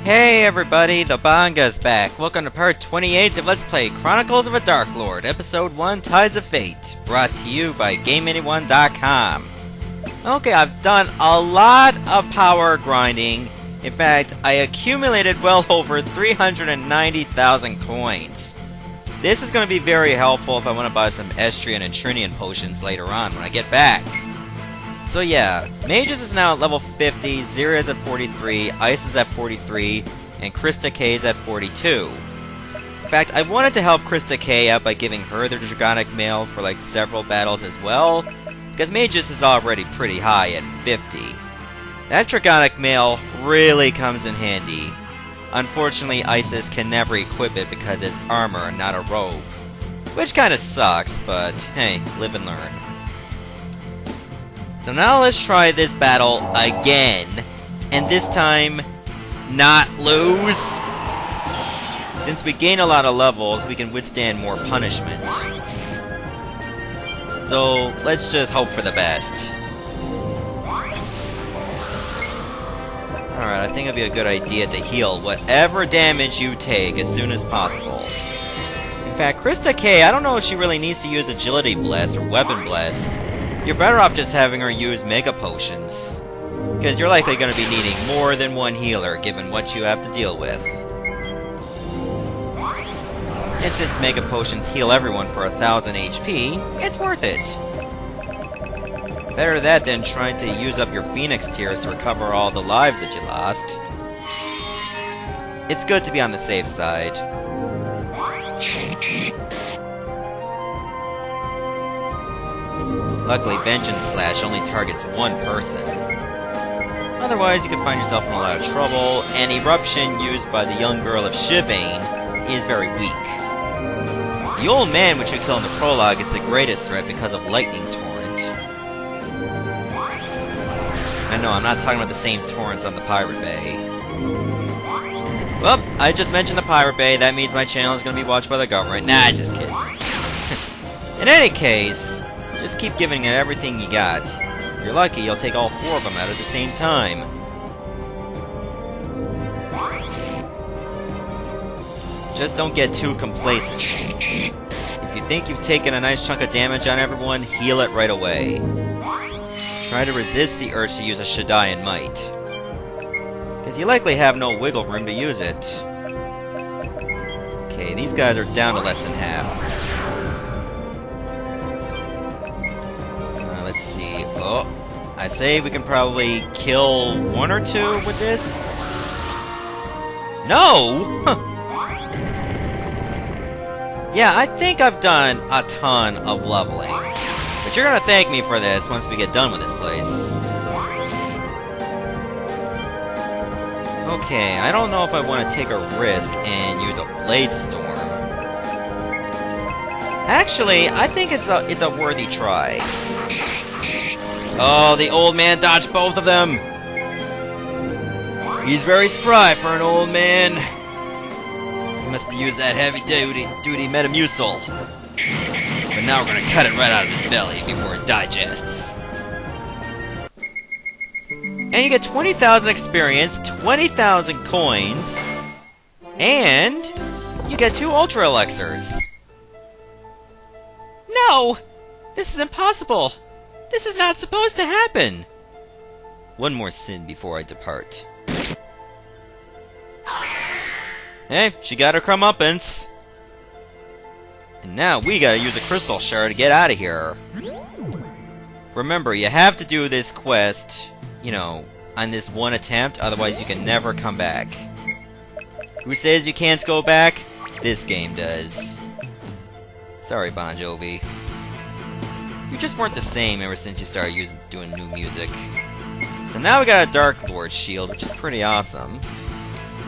Hey everybody, the Banga's back. Welcome to part 28 of Let's Play Chronicles of a Dark Lord, Episode 1, Tides of Fate, brought to you by GameAnyone.com. Okay, I've done a lot of power grinding. In fact, I accumulated well over 390,000 coins. This is going to be very helpful if I want to buy some Estrian and Trinian potions later on when I get back. So yeah, Mages is now at level 50, Zira is at 43, Ice is at 43, and Krista K is at 42. In fact, I wanted to help Krista K out by giving her the Dragonic Mail for like several battles as well, because Mages is already pretty high at 50. That Dragonic Mail really comes in handy. Unfortunately, Isis can never equip it because it's armor, not a robe. Which kinda sucks, but hey, live and learn. So now let's try this battle again, and this time, not lose. Since we gain a lot of levels, we can withstand more punishment. So let's just hope for the best. Alright, I think it'd be a good idea to heal whatever damage you take as soon as possible. In fact, Krista K, I don't know if she really needs to use Agility Bless or Weapon Bless. You're better off just having her use Mega Potions, because you're likely going to be needing more than one healer given what you have to deal with. And since Mega Potions heal everyone for 1000 HP, it's worth it. Better that than trying to use up your Phoenix Tears to recover all the lives that you lost. It's good to be on the safe side. Luckily, Vengeance Slash only targets one person. Otherwise, you could find yourself in a lot of trouble, and Eruption used by the young girl of Shivane is very weak. The old man, which you kill in the prologue, is the greatest threat because of Lightning Torrent. I know, I'm not talking about the same torrents on the Pirate Bay. Well, I just mentioned the Pirate Bay, that means my channel is going to be watched by the government. Nah, just kidding. In any case, just keep giving it everything you got. If you're lucky, you'll take all four of them out at the same time. Just don't get too complacent. If you think you've taken a nice chunk of damage on everyone, heal it right away. Try to resist the urge to use a Shadaian Might, because you likely have no wiggle room to use it. Okay, these guys are down to less than half. Let's see. Oh, I say we can probably kill one or two with this. No! Huh. Yeah, I think I've done a ton of leveling. But you're gonna thank me for this once we get done with this place. Okay, I don't know if I want to take a risk and use a Blade Storm. Actually, I think it's a worthy try. Oh, the old man dodged both of them! He's very spry for an old man. He must have used that heavy-duty Metamucil. But now we're gonna cut it right out of his belly before it digests. And you get 20,000 experience, 20,000 coins, and you get 2 Ultra Elixirs. No! This is impossible! This is not supposed to happen! One more sin before I depart. Hey, she got her comeuppance. And now we gotta use a Crystal Shard to get out of here. Remember, you have to do this quest, you know, on this one attempt, otherwise you can never come back. Who says you can't go back? This game does. Sorry, Bon Jovi. You just weren't the same ever since you started doing new music. So now we got a Dark Lord shield, which is pretty awesome.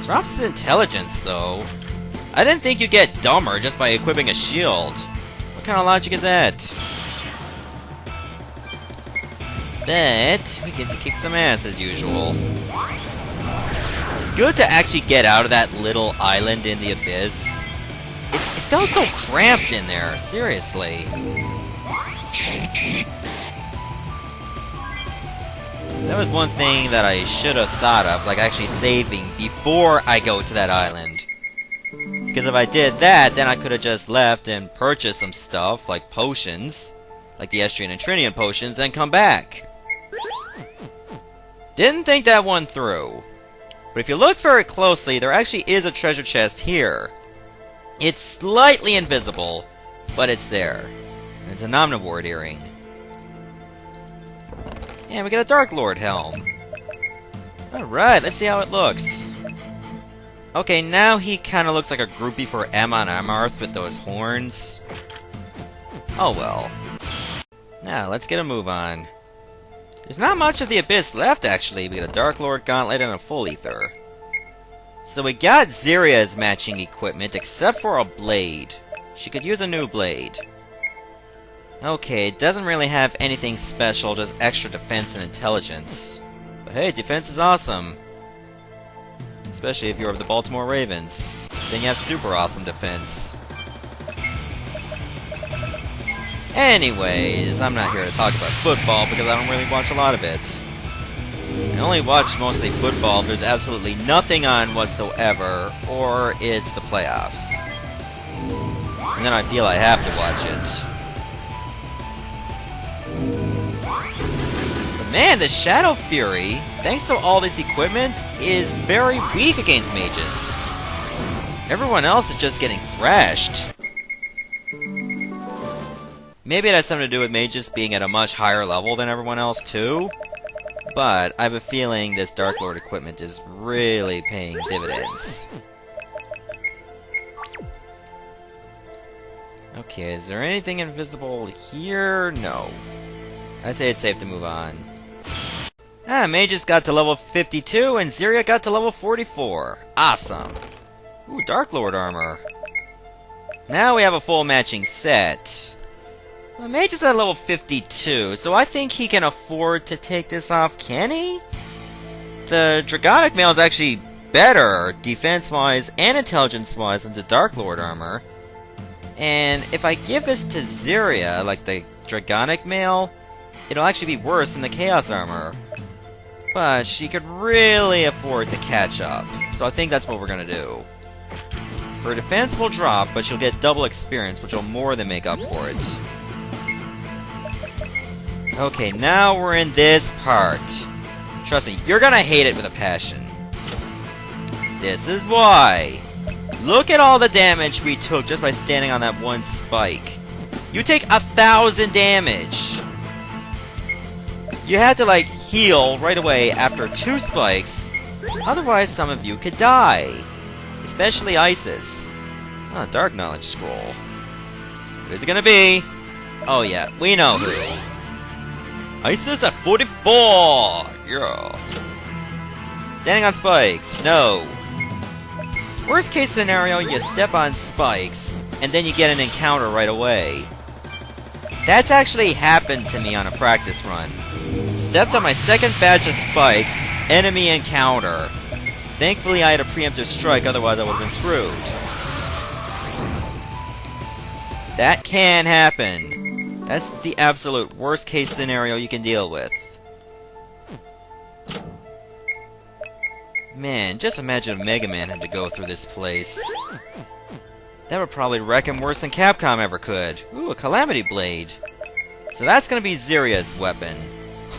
Drops his intelligence, though. I didn't think you'd get dumber just by equipping a shield. What kind of logic is that? But we get to kick some ass as usual. It's good to actually get out of that little island in the abyss. It felt so cramped in there, seriously. That was one thing that I should have thought of, like actually saving before I go to that island. Because if I did that, then I could have just left and purchased some stuff, like potions, like the Estrian and Trinian potions, and come back. Didn't think that one through. But if you look very closely, there actually is a treasure chest here. It's slightly invisible, but it's there. And it's a Nomnaward earring. And we get a Dark Lord helm. Alright, let's see how it looks. Okay, now he kind of looks like a groupie for Amon Amarth with those horns. Oh well. Now, let's get a move on. There's not much of the Abyss left, actually. We got a Dark Lord gauntlet and a Full Ether. So we got Zeria's matching equipment, except for a blade. She could use a new blade. Okay, it doesn't really have anything special, just extra defense and intelligence. But hey, defense is awesome. Especially if you're of the Baltimore Ravens. Then you have super awesome defense. Anyways, I'm not here to talk about football because I don't really watch a lot of it. I only watch mostly football if there's absolutely nothing on whatsoever, or it's the playoffs. And then I feel I have to watch it. But man, the Shadow Fury, thanks to all this equipment, is very weak against mages. Everyone else is just getting thrashed. Maybe it has something to do with mages being at a much higher level than everyone else too, but I have a feeling this Dark Lord equipment is really paying dividends. Okay, is there anything invisible here? No. I say it's safe to move on. Mages got to level 52 and Zeria got to level 44. Awesome. Ooh, Dark Lord armor. Now we have a full matching set. Well, Mage is at level 52, so I think he can afford to take this off, can he? The Dragonic Mail is actually better, defense-wise and intelligence-wise, than the Dark Lord armor. And if I give this to Zeria, like the Dragonic Mail, it'll actually be worse than the Chaos armor. But she could really afford to catch up, so I think that's what we're gonna do. Her defense will drop, but she'll get double experience, which will more than make up for it. Okay, now we're in this part. Trust me, you're gonna hate it with a passion. This is why. Look at all the damage we took just by standing on that one spike. You take 1,000 damage. You had to, like, heal right away after 2 spikes. Otherwise, some of you could die. Especially Isis. Oh, Dark Knowledge Scroll. Who's it gonna be? Oh yeah, we know who. Isis at 44! Yeah. Standing on spikes. No. Worst case scenario, you step on spikes, and then you get an encounter right away. That's actually happened to me on a practice run. Stepped on my second batch of spikes, enemy encounter. Thankfully I had a preemptive strike, otherwise I would have been screwed. That can happen. That's the absolute worst case scenario you can deal with. Man, just imagine if Mega Man had to go through this place. That would probably wreck him worse than Capcom ever could. Ooh, a Calamity Blade. So that's gonna be Zeria's weapon.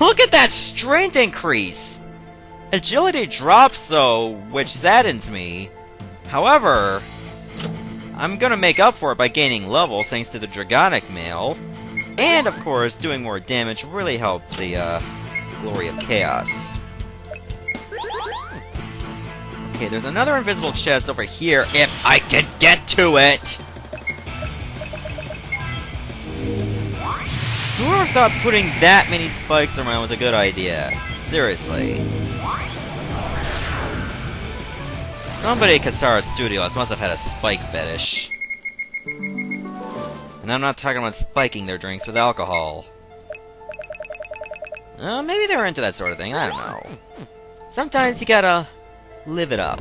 Look at that strength increase! Agility drops though, which saddens me. However, I'm gonna make up for it by gaining levels thanks to the Dragonic Mail. And of course, doing more damage really helped the Glory of Chaos. Okay, there's another invisible chest over here, if I can get to it! Whoever thought putting that many spikes around was a good idea? Seriously. Somebody at Casar Studios must have had a spike fetish. And I'm not talking about spiking their drinks with alcohol. Maybe they were into that sort of thing, I don't know. Sometimes you gotta live it up.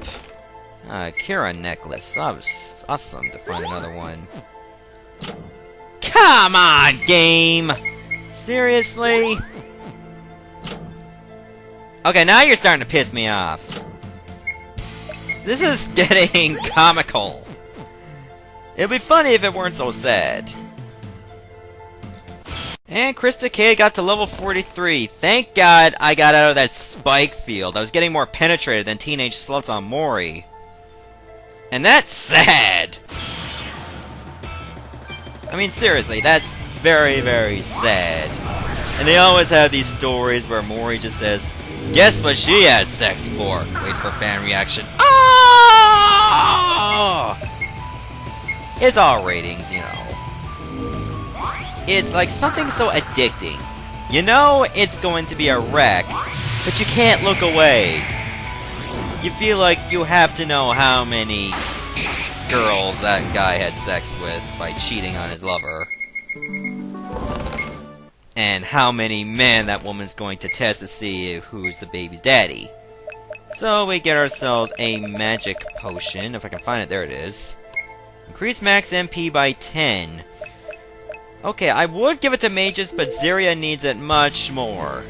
Kira necklace. Awesome to find another one. Come on, game! Seriously? Okay, now you're starting to piss me off. This is getting comical. It'd be funny if it weren't so sad. And Krista K got to level 43. Thank God I got out of that spike field. I was getting more penetrated than teenage sluts on Mori. And that's sad! I mean, seriously, that's very, very sad. And they always have these stories where Mori just says, "Guess what she had sex for?" Wait for fan reaction. Oh! It's all ratings, you know. It's like something so addicting. You know it's going to be a wreck, but you can't look away. You feel like you have to know how many girls that guy had sex with by cheating on his lover. And how many men that woman's going to test to see who's the baby's daddy. So we get ourselves a magic potion. If I can find it, there it is. Increase max MP by 10. Okay, I would give it to mages, but Xe'on needs it much more.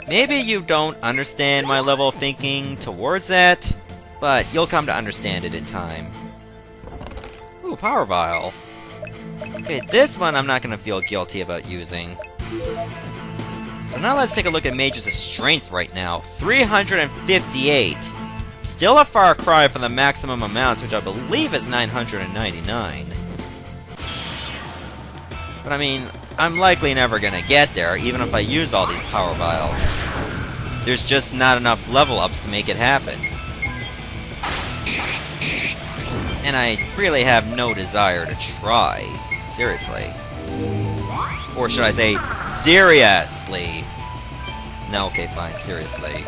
Maybe you don't understand my level of thinking towards that, but you'll come to understand it in time. Ooh, Power Vial. Okay, this one I'm not going to feel guilty about using. So now let's take a look at Mage's strength right now. 358. Still a far cry from the maximum amount, which I believe is 999. But I mean, I'm likely never gonna get there, even if I use all these power vials. There's just not enough level ups to make it happen. And I really have no desire to try. Seriously. Or should I say, seriously? No, okay, fine, seriously.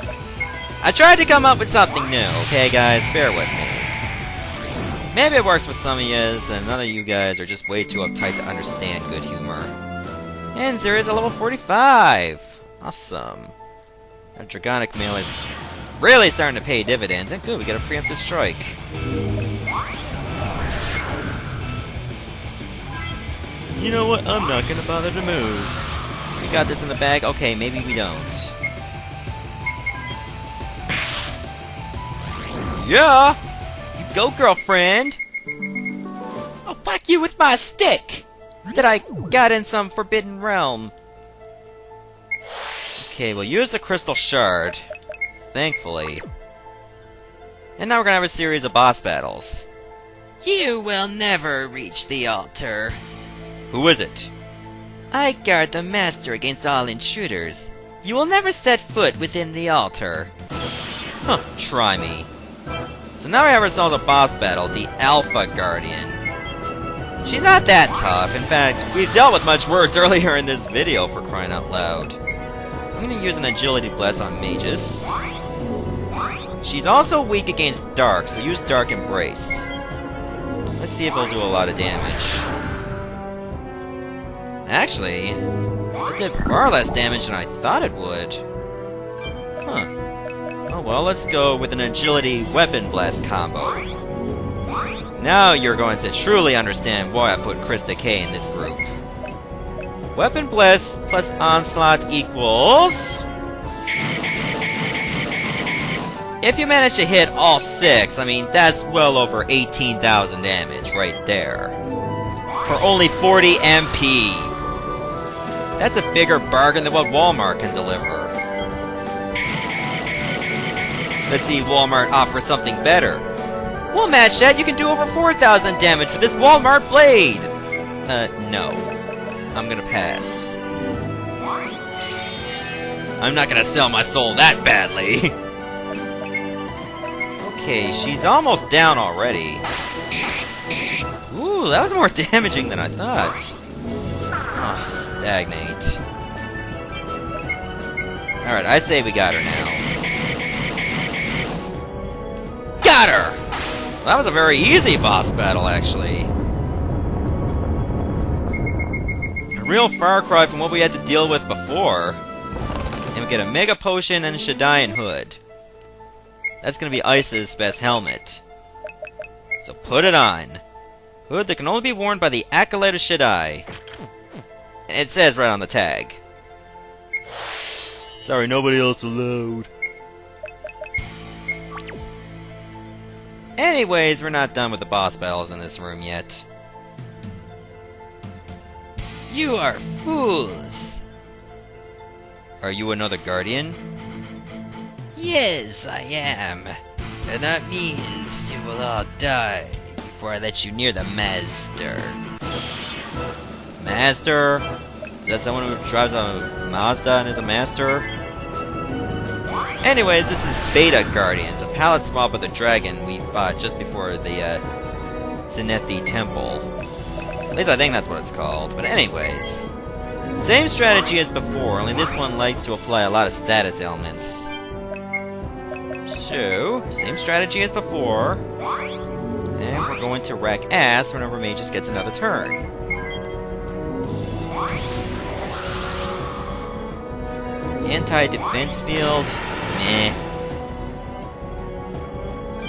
I tried to come up with something new, okay guys? Bear with me. Maybe it works with some of yous, and none of you guys are just way too uptight to understand good humor. And Xe'on's a level 45! Awesome. Our Dragonic Mail is really starting to pay dividends, and good, we get a preemptive strike. You know what? I'm not gonna bother to move. We got this in the bag? Okay, maybe we don't. Yeah! You go, girlfriend! I'll whack you with my stick! That I got in some forbidden realm. Okay, we'll use the crystal shard. Thankfully. And now we're gonna have a series of boss battles. You will never reach the altar. Who is it? I guard the master against all intruders. You will never set foot within the altar. Huh, try me. So now we have ourselves a boss battle, the Alpha Guardian. She's not that tough. In fact, we've dealt with much worse earlier in this video, for crying out loud. I'm gonna use an Agility Bless on Magus. She's also weak against Dark, so use Dark Embrace. Let's see if it'll do a lot of damage. Actually, it did far less damage than I thought it would. Huh. Oh well, let's go with an Agility Weapon Blast combo. Now you're going to truly understand why I put Krista K in this group. Weapon Blast plus Onslaught equals... If you manage to hit all 6, I mean, that's well over 18,000 damage right there. For only 40 MP. That's a bigger bargain than what Walmart can deliver. Let's see if Walmart offers something better. We'll match that. You can do over 4,000 damage with this Walmart blade. No. I'm gonna pass. I'm not gonna sell my soul that badly. Okay, she's almost down already. Ooh, that was more damaging than I thought. Oh, stagnate. Alright, I'd say we got her now. Got her! Well, that was a very easy boss battle, actually. A real far cry from what we had to deal with before. And we get a Mega Potion and a Shadian Hood. That's gonna be Ice's best helmet. So put it on. Hood that can only be worn by the Acolyte of Shaddai. And it says right on the tag. Sorry, nobody else allowed. Anyways, we're not done with the boss battles in this room yet. You are fools! Are you another guardian? Yes, I am. And that means you will all die before I let you near the Master. Master? Is that someone who drives a Mazda and is a master? Anyways, this is Beta Guardians, a palette swap with a dragon we fought just before the Zenethi Temple. At least I think that's what it's called. But anyways, same strategy as before, only this one likes to apply a lot of status elements. So, same strategy as before. And we're going to wreck ass whenever Magus gets another turn. Anti-defense field? Meh.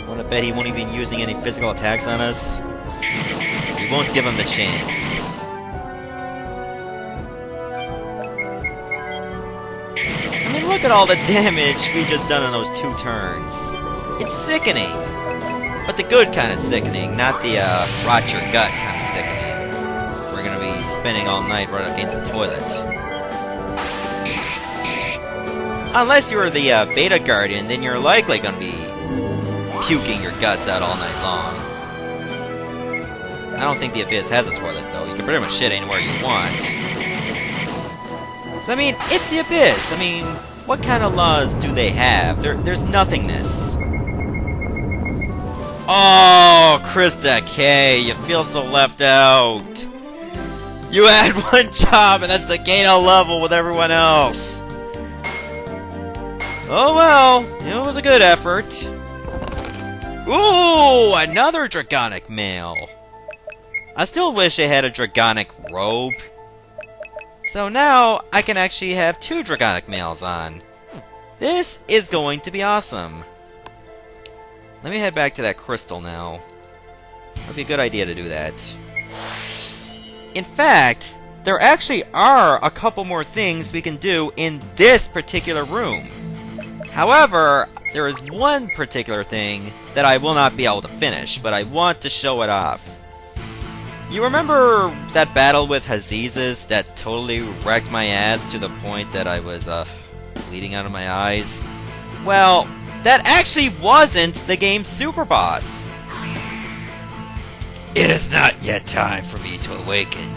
Wanna bet he won't even be using any physical attacks on us? We won't give him the chance. I mean, look at all the damage we just done in those 2 turns. It's sickening. But the good kind of sickening, not the rot your gut kind of sickening. We're gonna be spending all night right against the toilet. Unless you're the Beta Guardian, then you're likely gonna be puking your guts out all night long. I don't think the Abyss has a toilet, though. You can pretty much shit anywhere you want. So, I mean, it's the Abyss. I mean, what kind of laws do they have? There's nothingness. Oh, Krista K, you feel so left out. You had one job, and that's to gain a level with everyone else. Oh well, it was a good effort. Ooh, another Dragonic male. I still wish I had a Dragonic robe. So now, I can actually have 2 Dragonic males on. This is going to be awesome. Let me head back to that crystal now. It would be a good idea to do that. In fact, there actually are a couple more things we can do in this particular room. However, there is one particular thing that I will not be able to finish, but I want to show it off. You remember that battle with Hazeezus that totally wrecked my ass to the point that I was, bleeding out of my eyes? Well, that actually wasn't the game's superboss. It is not yet time for me to awaken,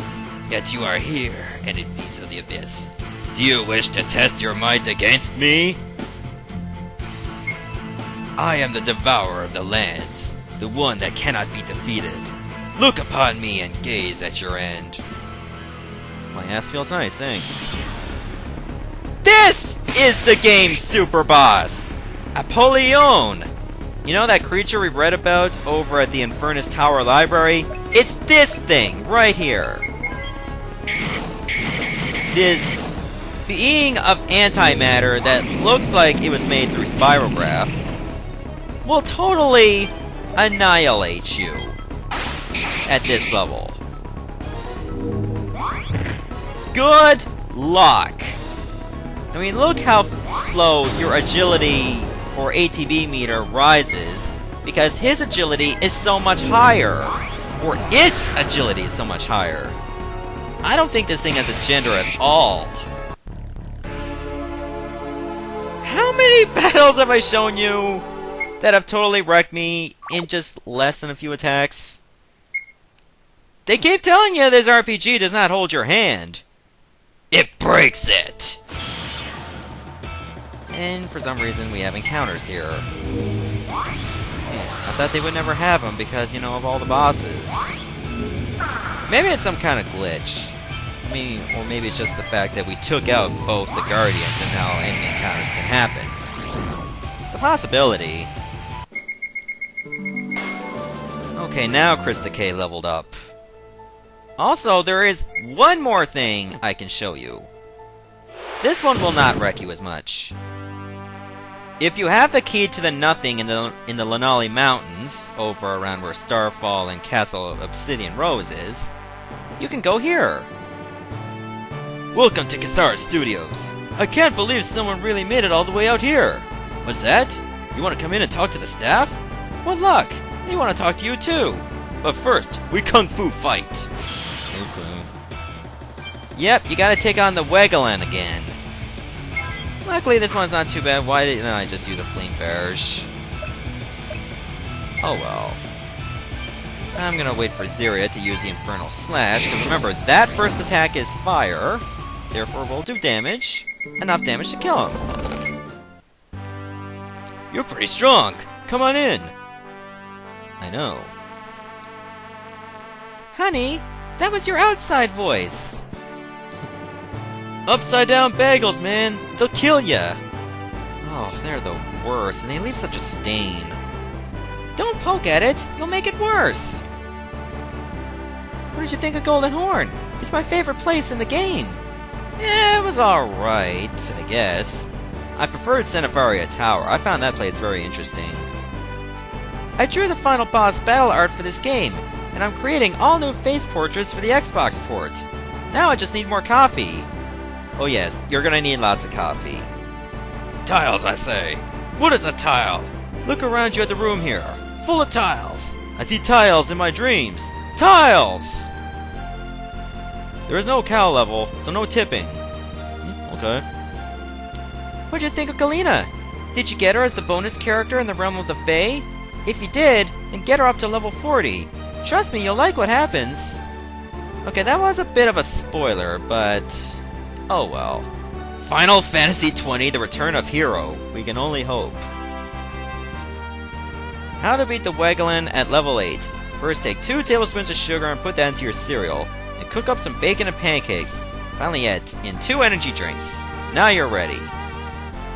yet you are here, enemies of the Abyss. Do you wish to test your might against me? I am the devourer of the lands, the one that cannot be defeated. Look upon me and gaze at your end. My ass feels nice, thanks. This is the game's superboss! Apolli'yone! You know that creature we read about over at the Infernus Tower Library? It's this thing, right here! This being of antimatter that looks like it was made through spirograph will totally annihilate you at this level. Good luck! I mean, look how slow your agility or ATB meter rises because his agility is so much higher. Or its agility is so much higher. I don't think this thing has a gender at all. How many battles have I shown you that have totally wrecked me in just less than a few attacks? They keep telling you this RPG does not hold your hand. It breaks it! And for some reason we have encounters here. I thought they would never have them because, you know, of all the bosses. Maybe it's some kind of glitch. I mean, or maybe it's just the fact that we took out both the Guardians and now enemy encounters can happen. It's a possibility. Okay, now Krista K leveled up. Also, there is one more thing I can show you. This one will not wreck you as much. If you have the key to the nothing in the Lanali Mountains, over around where Starfall and Castle of Obsidian Rose is, you can go here. Welcome to Casar Studios. I can't believe someone really made it all the way out here! What's that? You want to come in and talk to the staff? What luck! We want to talk to you too! But first, we kung fu fight! Okay. Yep, you gotta take on the Wegelen again. Luckily, this one's not too bad. Why didn't I just use a Flame Barrage? Oh well. I'm gonna wait for Zeria to use the Infernal Slash, because remember, that first attack is fire, therefore will do damage. Enough damage to kill him. You're pretty strong! Come on in! I know. Honey, that was your outside voice! Upside down bagels, man! They'll kill ya! Oh, they're the worst, and they leave such a stain. Don't poke at it! You'll make it worse! What did you think of Golden Horn? It's my favorite place in the game! It was alright, I guess. I preferred Cenefaria Tower. I found that place very interesting. I drew the final boss battle art for this game, and I'm creating all new face portraits for the Xbox port. Now I just need more coffee. Oh yes, you're gonna need lots of coffee. Tiles, I say! What is a tile? Look around you at the room here. Full of tiles! I see tiles in my dreams! Tiles! There is no cow level, so no tipping. Okay. What'd you think of Galena? Did you get her as the bonus character in the Realm of the Fae? If you did, then get her up to level 40. Trust me, you'll like what happens. Okay, that was a bit of a spoiler, but... oh well. Final Fantasy XX, The Return of Hero. We can only hope. How to beat the Wegelen at level 8. First, take 2 tablespoons of sugar and put that into your cereal. And cook up some bacon and pancakes. Finally add in 2 energy drinks. Now you're ready.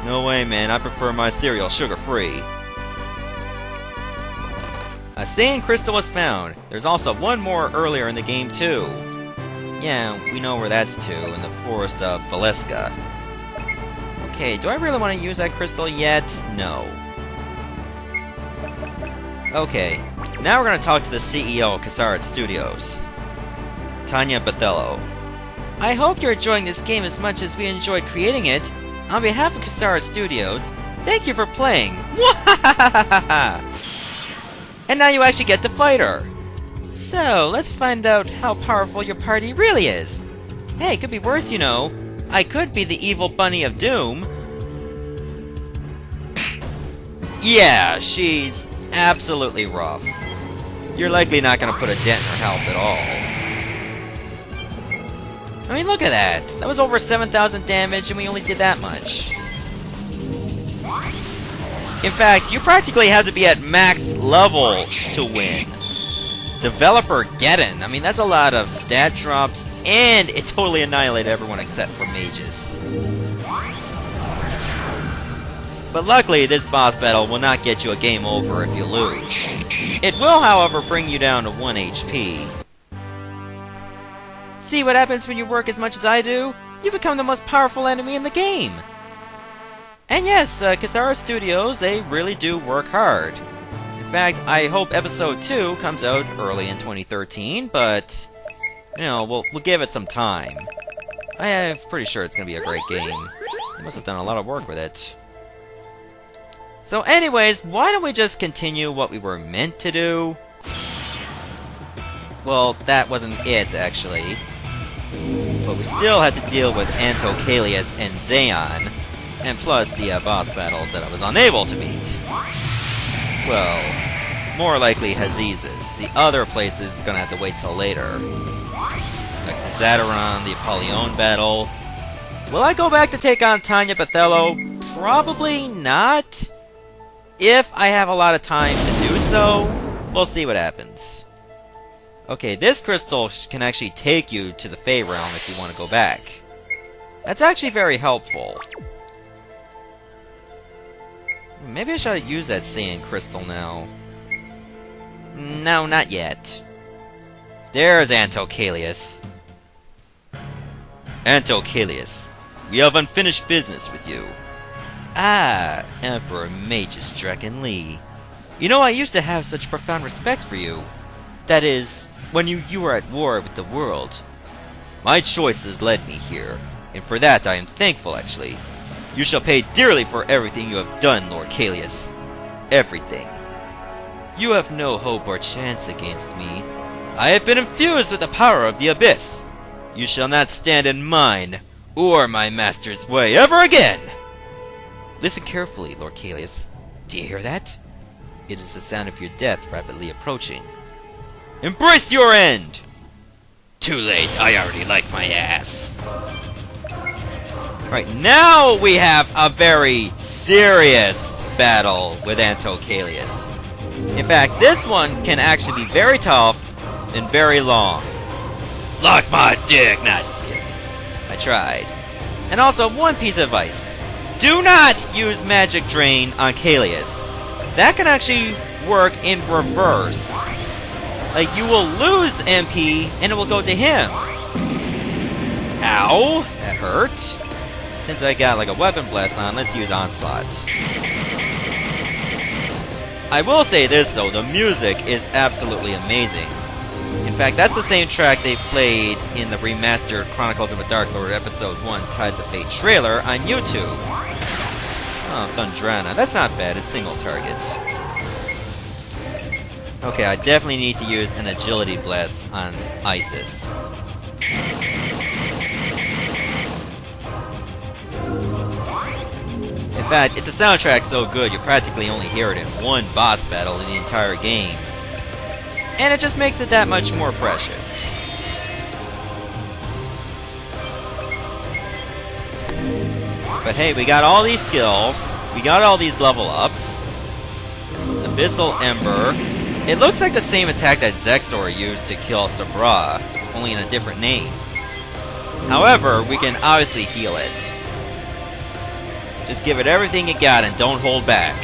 No way, man. I prefer my cereal sugar-free. A Saiyan Crystal was found. There's also one more earlier in the game, too. Yeah, we know where that's to, in the forest of Valeska. Okay, do I really want to use that crystal yet? No. Okay, now we're going to talk to the CEO of Casareth Studios, Tanya Bathello. I hope you're enjoying this game as much as we enjoyed creating it. On behalf of Casar Studios, thank you for playing. And now you actually get to fight her. So, let's find out how powerful your party really is. Hey, it could be worse, you know. I could be the evil bunny of doom. Yeah, she's absolutely rough. You're likely not going to put a dent in her health at all. I mean, look at that! That was over 7,000 damage, and we only did that much. In fact, you practically have to be at max level to win. Developer Geddon. I mean, that's a lot of stat drops, and it totally annihilated everyone except for mages. But luckily, this boss battle will not get you a game over if you lose. It will, however, bring you down to 1 HP. See what happens when you work as much as I do? You become the most powerful enemy in the game! And yes, Casar Studios, they really do work hard. In fact, I hope Episode 2 comes out early in 2013, but... you know, we'll give it some time. I'm pretty sure it's going to be a great game. They must have done a lot of work with it. So anyways, why don't we just continue what we were meant to do? Well, that wasn't it, actually. But we still had to deal with Anto Calias and Xe'on, and plus the boss battles that I was unable to beat. Well, more likely Hazeezus. The other places is gonna have to wait till later. Like the Zataron, the Apolli'yone battle. Will I go back to take on Tanya Bathello? Probably not. If I have a lot of time to do so, we'll see what happens. Okay, this crystal can actually take you to the Fae realm if you want to go back. That's actually very helpful. Maybe I should use that Saiyan crystal now. No, not yet. There's Anto Calias. Anto Calias, we have unfinished business with you. Ah, Emperor Magus Draken Lee. You know, I used to have such profound respect for you. That is, when you were at war with the world. My choices led me here. and for that I am thankful, actually. You shall pay dearly for everything you have done, Lord Calias. Everything. You have no hope or chance against me. I have been infused with the power of the Abyss. You shall not stand in mine or my master's way ever again! Listen carefully, Lord Calias. Do you hear that? It is the sound of your death rapidly approaching. Embrace your end! Too late, I already like my ass. Right, now we have a very serious battle with Anto Calias. In fact, this one can actually be very tough and very long. Lock my dick! Nah, just kidding. I tried. And also, one piece of advice. Do not use Magic Drain on Calias. That can actually work in reverse. Like, you will lose MP, and it will go to him. Ow! That hurt. Since I got, like, a Weapon Blast on, let's use Onslaught. I will say this, though. The music is absolutely amazing. In fact, that's the same track they played in the remastered Chronicles of a Dark Lord Episode 1 Tides of Fate trailer on YouTube. Oh, Thundrana. That's not bad. It's single target. Okay, I definitely need to use an Agility Blast on Isis. In fact, it's a soundtrack so good you practically only hear it in one boss battle in the entire game. And it just makes it that much more precious. But hey, we got all these skills. We got all these level ups. Abyssal Ember. It looks like the same attack that Zexor used to kill Sabra, only in a different name. However, we can obviously heal it. Just give it everything you got and don't hold back.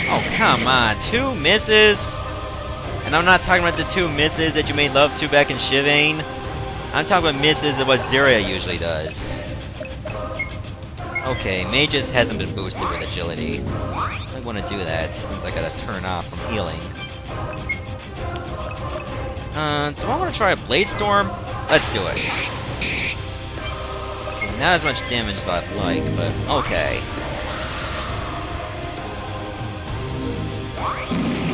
Oh, come on. 2 misses? And I'm not talking about the 2 misses that you made love to back in Shivane. I'm talking about misses of what Zarya usually does. Okay, Magus hasn't been boosted with agility. I want to do that since I gotta turn off from healing. Do I want to try a Blade Storm? Let's do it. Okay, not as much damage as I'd like, but okay.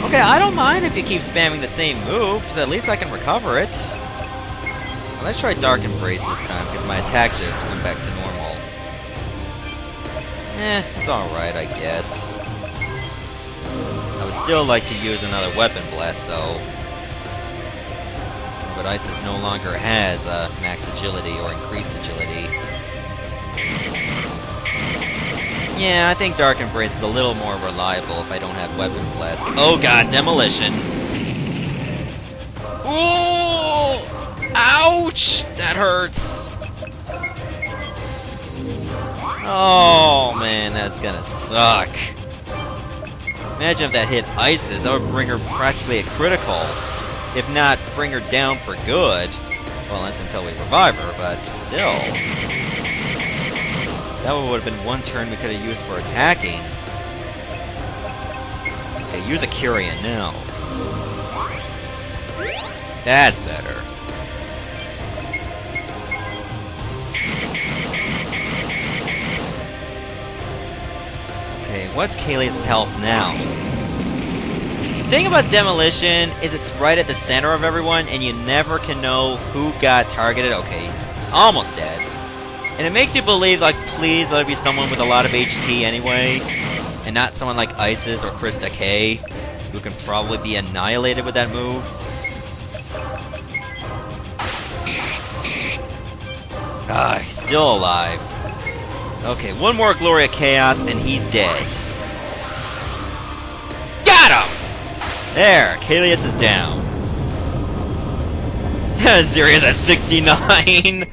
Okay, I don't mind if you keep spamming the same move, because at least I can recover it. Well, let's try Dark Embrace this time, because my attack just went back to normal. It's alright, I guess. I would still like to use another Weapon Blast, though. But Isis no longer has max agility or increased agility. Yeah, I think Dark Embrace is a little more reliable if I don't have Weapon Blast. Oh god, Demolition! Ooh! Ouch! That hurts! Oh man, that's gonna suck. Imagine if that hit Isis, that would bring her practically a critical. If not, bring her down for good. Well, that's until we revive her, but still. That would have been one turn we could have used for attacking. Okay, use a Curian now. That's better. Okay, what's Kaylee's health now? The thing about Demolition is it's right at the center of everyone, and you never can know who got targeted. Okay, he's almost dead. And it makes you believe, like, please let it be someone with a lot of HP anyway, and not someone like Isis or Krista K, who can probably be annihilated with that move. Ah, he's still alive. Okay, one more Gloria Chaos, and he's dead. Got him! There, Calias is down. Zarya's at 69!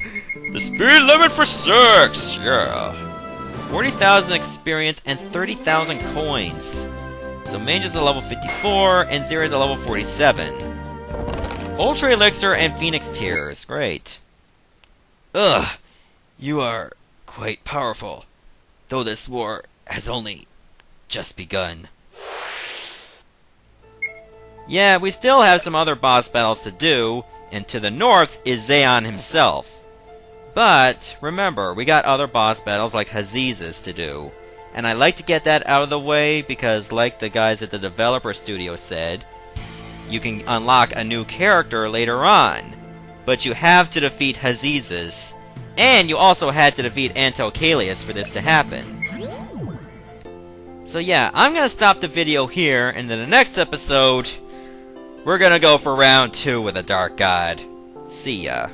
The speed limit for sex! Yeah. 40,000 experience and 30,000 coins. So Mage is a level 54, and Zarya is a level 47. Ultra Elixir and Phoenix Tears. Great. Ugh. You are quite powerful, though this war has only just begun. Yeah, we still have some other boss battles to do, and to the north is Xe'on himself. But, remember, we got other boss battles like Hazeezus to do. And I like to get that out of the way because, like the guys at the developer studio said, you can unlock a new character later on. But you have to defeat Hazeezus, and you also had to defeat Anto Calias for this to happen. So yeah, I'm gonna stop the video here, and in the next episode, we're gonna go for round 2 with a Dark God. See ya.